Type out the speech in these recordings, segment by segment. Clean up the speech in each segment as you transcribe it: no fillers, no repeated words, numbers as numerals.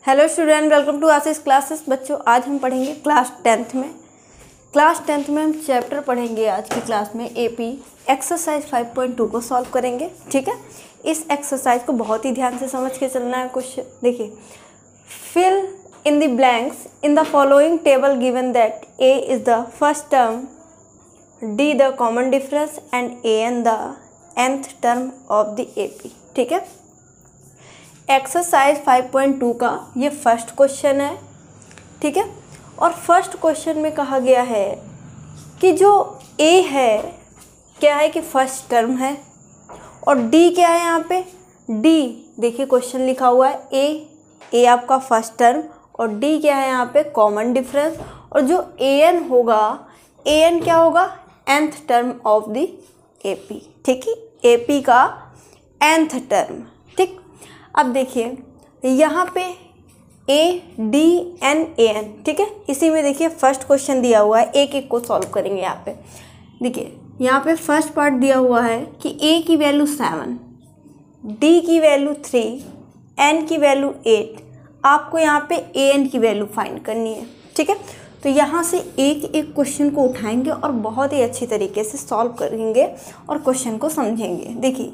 Hello student, welcome to Ashish Classes. बच्चों, आज हम पढ़ेंगे क्लास 10th में हम चैप्टर पढ़ेंगे आज की क्लास में एपी एक्सरसाइज 5.2 को सॉल्व करेंगे। ठीक है, इस एक्सरसाइज को बहुत ही ध्यान से समझ के चलना है। क्वेश्चन देखिए, fill in the blanks in the following table given that a is the first term, d the common difference and a n the nth term of the AP. ठीक है, एक्सरसाइज 5.2 का ये फर्स्ट क्वेश्चन है। ठीक है, और first question में कहा गया है कि जो ए है क्या है कि फर्स्ट टर्म है, और डी क्या है यहाँ पे, डी देखिए क्वेश्चन लिखा हुआ है ए आपका फर्स्ट टर्म और डी क्या है यहाँ पे कॉमन डिफरेंस, और जो ए एन होगा, ए एन क्या होगा, nth term of the AP. ठीक है, एपी का nth टर्म। ठीक, अब देखिए यहाँ पे a d n a n. ठीक है, इसी में देखिए फर्स्ट क्वेश्चन दिया हुआ है, एक एक को सॉल्व करेंगे। यहाँ पे देखिए, यहाँ पे फर्स्ट पार्ट दिया हुआ है कि ए की वैल्यू 7, डी की वैल्यू 3, एन की वैल्यू 8। आपको यहाँ पे ए एन की वैल्यू फाइंड करनी है। ठीक है, तो यहाँ से एक एक क्वेश्चन को उठाएंगे और बहुत ही अच्छी तरीके से सॉल्व करेंगे और क्वेश्चन को समझेंगे। देखिए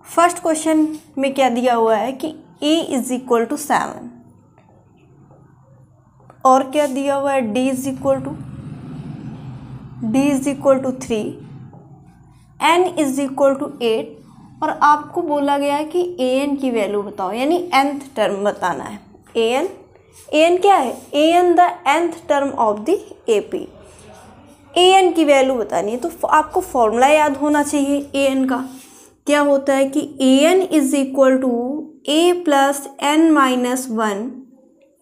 फर्स्ट क्वेश्चन में क्या दिया हुआ है कि a इज इक्वल टू 7 और क्या दिया हुआ है d is equal to 3, n is equal to 8, और आपको बोला गया है कि a n की वैल्यू बताओ, यानी nth टर्म बताना है। a n क्या है, a n the nth term of the AP। a n की वैल्यू बतानी है, तो आपको फॉर्मूला याद होना चाहिए। a n का क्या होता है कि A N is equal to A plus N minus 1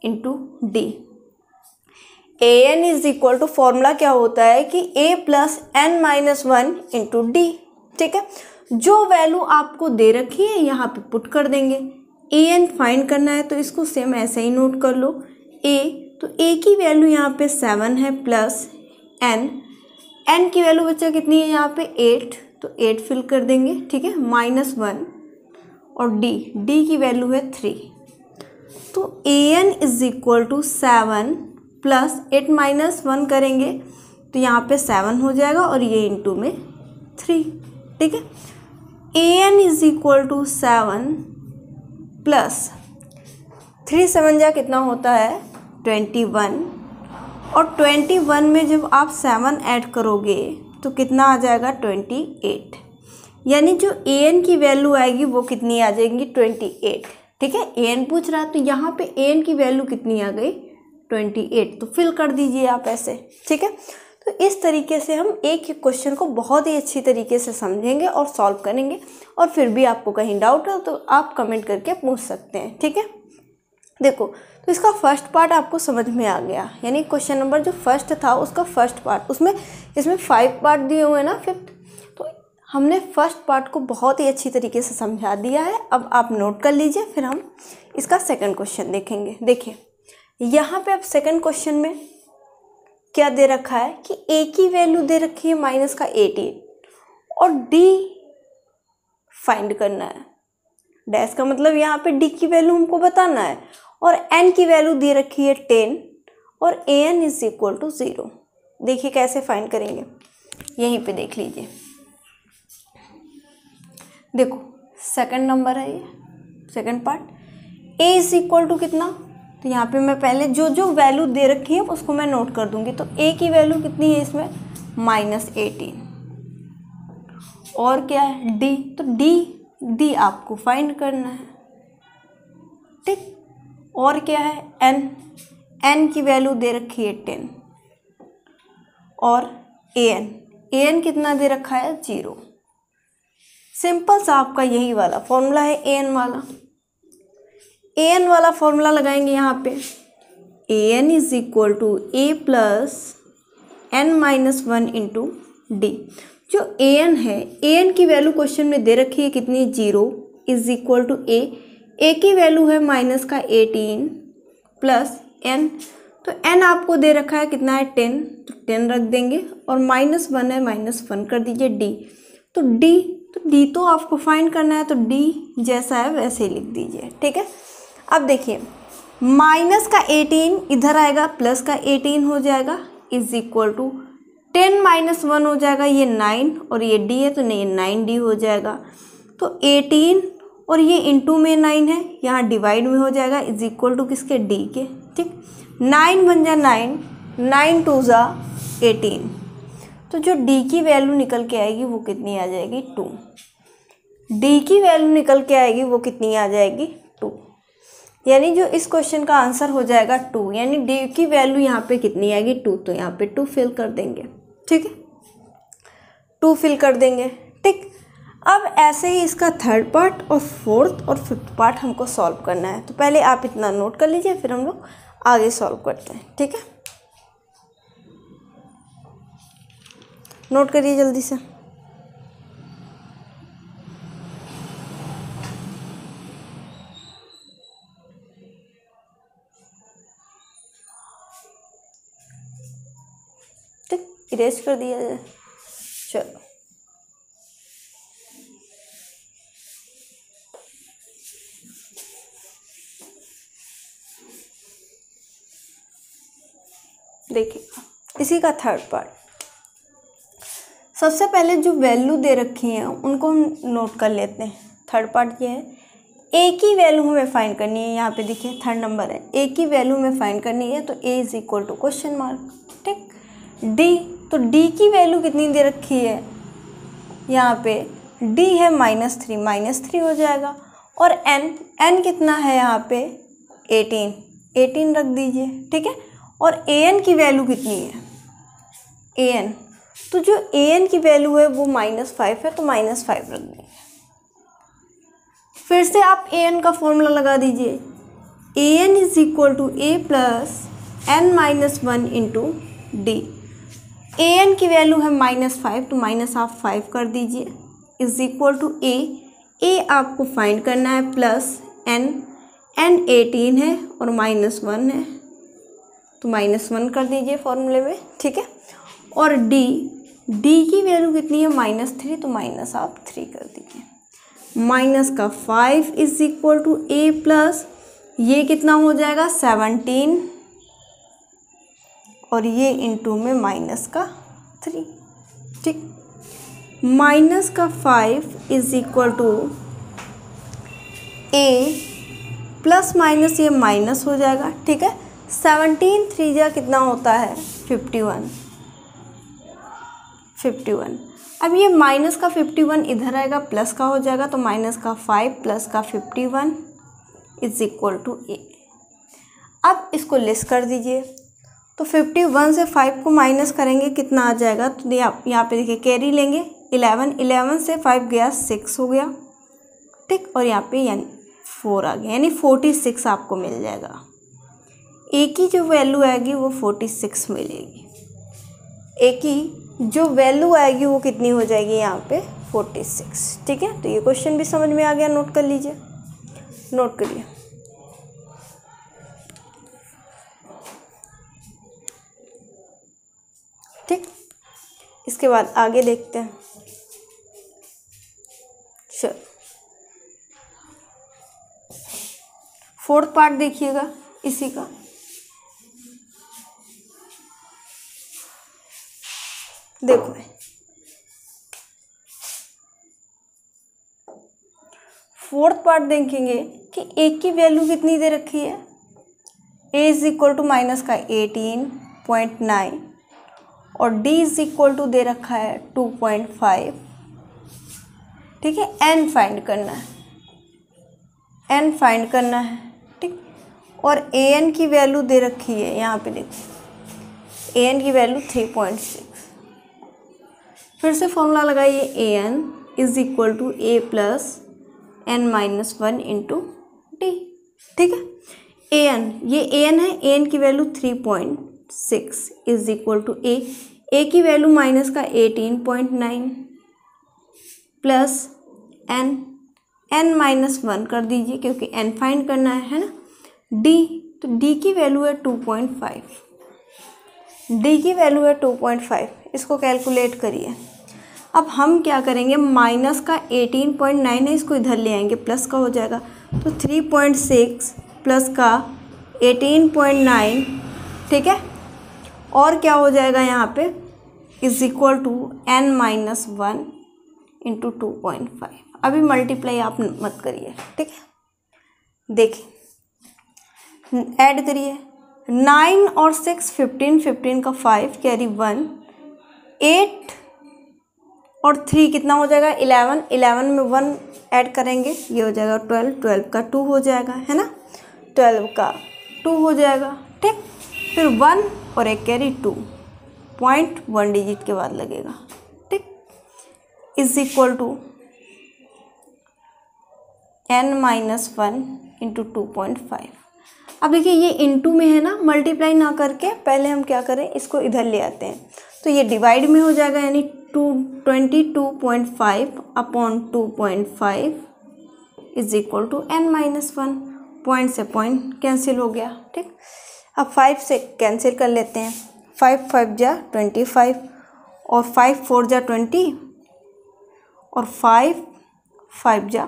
into D. A N is equal to formula क्या होता है कि A plus N minus 1 into D. ठीक है, जो वैल्यू आपको दे रखी है यहाँ पे पुट कर देंगे। ए एन फाइंड करना है तो इसको सेम ऐसे ही नोट कर लो। ए तो ए की वैल्यू यहाँ पे 7 है प्लस एन की वैल्यू बच्चा कितनी है यहाँ पे 8, तो 8 फिल कर देंगे। ठीक है, -1, और डी की वैल्यू है 3, तो A N is equal to 7 plus 8 minus 1 करेंगे तो यहाँ पे 7 हो जाएगा और ये इंटू में 3। ठीक है, A N is equal to 7 plus 3 7 जा कितना होता है 21, और 21 में जब आप 7 ऐड करोगे तो कितना आ जाएगा 28, यानी जो ए एन की वैल्यू आएगी वो कितनी आ जाएगी 28। ठीक है, ए एन पूछ रहा है तो यहाँ पे ए एन की वैल्यू कितनी आ गई 28, तो फिल कर दीजिए आप ऐसे। ठीक है, तो इस तरीके से हम एक एक क्वेश्चन को बहुत ही अच्छी तरीके से समझेंगे और सॉल्व करेंगे, और फिर भी आपको कहीं डाउट हो तो आप कमेंट करके पूछ सकते हैं। ठीक है, देखो तो इसका फर्स्ट पार्ट आपको समझ में आ गया, यानी क्वेश्चन नंबर जो फर्स्ट था उसका फर्स्ट पार्ट, इसमें 5 पार्ट दिए हुए हैं ना, फिफ्थ, तो हमने फर्स्ट पार्ट को बहुत ही अच्छी तरीके से समझा दिया है। अब आप नोट कर लीजिए, फिर हम इसका सेकंड क्वेश्चन देखेंगे। देखिए यहाँ पे अब सेकंड क्वेश्चन में क्या दे रखा है कि ए की वैल्यू दे रखी है -18 और डी फाइंड करना है। डैश का मतलब यहाँ पे डी की वैल्यू हमको बताना है, और एन की वैल्यू दे रखी है 10 और ए एन इज इक्वल टू 0। देखिए कैसे फाइंड करेंगे, यहीं पे देख लीजिए। देखो सेकंड नंबर है ये, second part, a is equal to कितना, तो यहाँ पे मैं पहले जो वैल्यू दे रखी है उसको मैं नोट कर दूंगी। तो ए की वैल्यू कितनी है इसमें -18, और क्या है डी, तो डी आपको फाइंड करना है। ठीक, और क्या है एन की वैल्यू दे रखी है 10, और ए एन कितना दे रखा है 0। सिंपल सा आपका यही वाला फॉर्मूला है ए एन वाला फॉर्मूला लगाएंगे यहाँ पे। A N is equal to A plus N minus 1 into D. जो ए एन है, ए एन की वैल्यू क्वेश्चन में दे रखी है कितनी 0 इज इक्वल टू ए की वैल्यू है -18 प्लस एन, तो एन आपको दे रखा है कितना है 10, तो 10 रख देंगे, और -1 है -1 कर दीजिए डी। तो डी तो आपको फाइंड करना है, तो डी जैसा है वैसे ही लिख दीजिए। ठीक है, अब देखिए माइनस का 18 इधर आएगा, प्लस का 18 हो जाएगा, इज इक्वल टू 10 माइनस 1 हो जाएगा, ये 9 और ये डी है तो नहीं 9d हो जाएगा। तो 18 और ये इंटू में 9 है, यहाँ डिवाइड में हो जाएगा, इज इक्वल टू किसके, डी के। ठीक, 9 बन जा 9, 9 2 जा 18। तो जो डी की वैल्यू निकल के आएगी वो कितनी आ जाएगी, 2। डी की वैल्यू निकल के आएगी वो कितनी आ जाएगी, 2। यानी जो इस क्वेश्चन का आंसर हो जाएगा 2, यानी डी की वैल्यू यहाँ पे कितनी आएगी, 2। तो यहाँ पे 2 फिल कर देंगे। ठीक है, 2 फिल कर देंगे। ठीक, अब ऐसे ही इसका थर्ड पार्ट और फोर्थ और फिफ्थ पार्ट हमको सॉल्व करना है। तो पहले आप इतना नोट कर लीजिए, फिर हम लोग आगे सॉल्व करते हैं। ठीक है, नोट करिए जल्दी से। ठीक, इरेज कर दिया जाए। चलो, देखिए इसी का थर्ड पार्ट। सबसे पहले जो वैल्यू दे रखी हैं उनको हम नोट कर लेते हैं। थर्ड पार्ट ये है, ए की वैल्यू हमें फाइंड करनी है। यहाँ पे देखिए थर्ड नंबर है, ए की वैल्यू हमें फाइंड करनी है, तो A is equal to question mark. ठीक, डी, तो डी की वैल्यू कितनी दे रखी है, यहाँ पे डी है -3, -3 हो जाएगा। और एन, एन कितना है यहाँ पे 18, 18 रख दीजिए। ठीक है, और ए एन की वैल्यू कितनी है, ए एन, तो जो ए एन की वैल्यू है वो -5 है, तो -5 रख देंगे। फिर से आप ए एन का फॉर्मूला लगा दीजिए, A N is equal to A plus N -1 into D. A N की वैल्यू है -5, तो माइनस आप 5 कर दीजिए, इज इक्वल टू ए आपको फाइंड करना है, प्लस एन, एन 18 है और -1 है, तो -1 कर दीजिए फॉर्मूले में। ठीक है, और डी, डी की वैल्यू कितनी है -3, तो माइनस आप 3 कर दीजिए। माइनस का 5 is equal to A plus, ये कितना हो जाएगा 17, और ये इंटू में माइनस का 3। ठीक, माइनस का 5 is equal to A plus minus, ये माइनस हो जाएगा। ठीक है, 17 3 जा कितना होता है 51, 51। अब ये माइनस का 51 इधर आएगा, प्लस का हो जाएगा, तो माइनस का 5 प्लस का 51 इज इक्वल टू ए। अब इसको लेस कर दीजिए, तो 51 से 5 को माइनस करेंगे कितना आ जाएगा, तो यहाँ पे देखिए कैरी लेंगे 11, 11 से 5 गया 6 हो गया। ठीक, और यहाँ पे यानी 4 आ गया, यानी 46 आपको मिल जाएगा। ए की जो वैल्यू आएगी वो 46 मिलेगी। ए की जो वैल्यू आएगी वो कितनी हो जाएगी यहाँ पे 46। ठीक है, तो ये क्वेश्चन भी समझ में आ गया, नोट कर लीजिए, नोट करिए। ठीक, इसके बाद आगे देखते हैं। चलो, फोर्थ पार्ट देखिएगा इसी का। देखो फोर्थ पार्ट देखेंगे कि ए की वैल्यू कितनी दे रखी है, ए इज इक्वल टू माइनस का 18.9 और डी इज इक्वल टू दे रखा है 2.5। ठीक है, एन फाइंड करना है, एन फाइंड करना है। ठीक, और ए एन की वैल्यू दे रखी है, यहाँ पे देखो ए एन की वैल्यू 3.6। फिर से फॉर्मूला लगाइए, A N is equal to A plus n-1 into D. ठीक है, ए एन, ये ए एन है, ए एन की value 3.6 is equal to A की वैल्यू माइनस का 18.9 प्लस n-1 कर दीजिए क्योंकि n फाइंड करना है ना। डी, तो डी की वैल्यू है 2.5, डी की वैल्यू है 2.5, इसको कैलकुलेट करिए। अब हम क्या करेंगे, माइनस का 18.9 है, इसको इधर ले आएंगे, प्लस का हो जाएगा, तो 3.6 प्लस का 18.9, ठीक है, और क्या हो जाएगा यहाँ पे is equal to n-1 into 2.5। अभी मल्टीप्लाई आप मत करिए, ठीक है। देखिए ऐड करिए, 9 और 6 15, 15 का 5 कैरी 1, 8 और 3 कितना हो जाएगा 11, 11 में 1 ऐड करेंगे ये हो जाएगा 12, 12 का 2 हो जाएगा, है ना, 12 का 2 हो जाएगा, ठीक। फिर 1 और एक कैरी 2, पॉइंट 1 डिजिट के बाद लगेगा, ठीक, is equal to n-1 into 2.5। अब देखिए ये इंटू में है ना, मल्टीप्लाई ना करके पहले हम क्या करें, इसको इधर ले आते हैं, तो ये डिवाइड में हो जाएगा, यानी 22.5 upon 2.5 is equal to n-1। Point से पॉइंट कैंसिल हो गया, ठीक। अब 5 से कैंसिल कर लेते हैं, 5 5 जा 25 और 5 4 जा 20 और 5 5 जा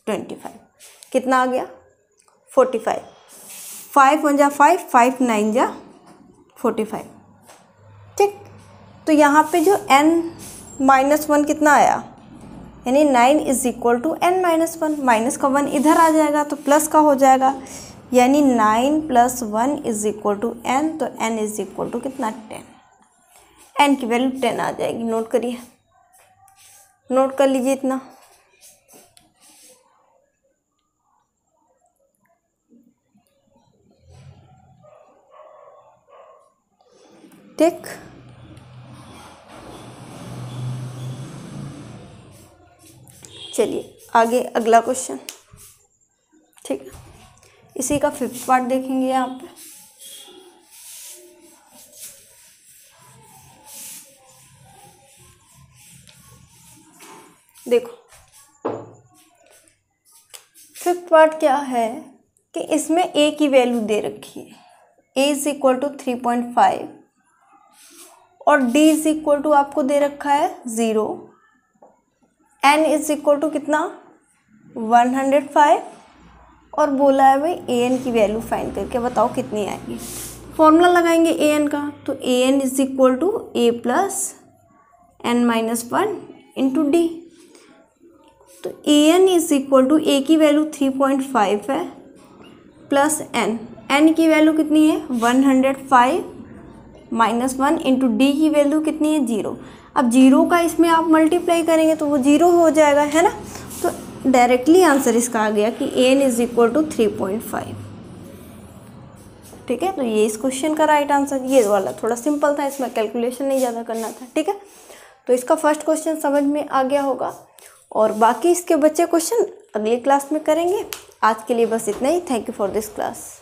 25, कितना आ गया 45। 5 1 जा 5, 5 9 जा 45, ठीक। तो यहाँ पे जो n-1 कितना आया, यानी 9 is equal to n-1, minus का 1 इधर आ जाएगा तो प्लस का हो जाएगा, यानी 9 + 1 इज इक्वल टू n, तो n इज इक्वल टू कितना 10, n की वैल्यू 10 आ जाएगी। नोट करिए, नोट कर लीजिए इतना, ठीक। चलिए आगे अगला क्वेश्चन, ठीक है, इसी का 5th पार्ट देखेंगे यहाँ पे। देखो 5th पार्ट क्या है कि इसमें a की वैल्यू दे रखी है, a इज इक्वल टू 3.5 और d इज इक्वल टू आपको दे रखा है 0, n इज इक्वल टू कितना 105 और बोला है भाई an की वैल्यू फाइंड करके बताओ कितनी आएगी। फॉर्मूला लगाएंगे an का, तो an is equal to a plus n-1 into d. तो an is equal to a की वैल्यू 3.5 है प्लस n की वैल्यू कितनी है 105 -1 इंटू डी की वैल्यू कितनी है 0। अब 0 का इसमें आप मल्टीप्लाई करेंगे तो वो 0 हो जाएगा, है ना। तो डायरेक्टली आंसर इसका आ गया कि an इज इक्वल टू 3.5, ठीक है। तो ये इस क्वेश्चन का राइट आंसर, ये वाला थोड़ा सिंपल था, इसमें कैलकुलेशन नहीं ज़्यादा करना था, ठीक है। तो इसका फर्स्ट क्वेश्चन समझ में आ गया होगा और बाकी इसके बच्चे क्वेश्चन अगली क्लास में करेंगे। आज के लिए बस इतना ही। Thank you for this class.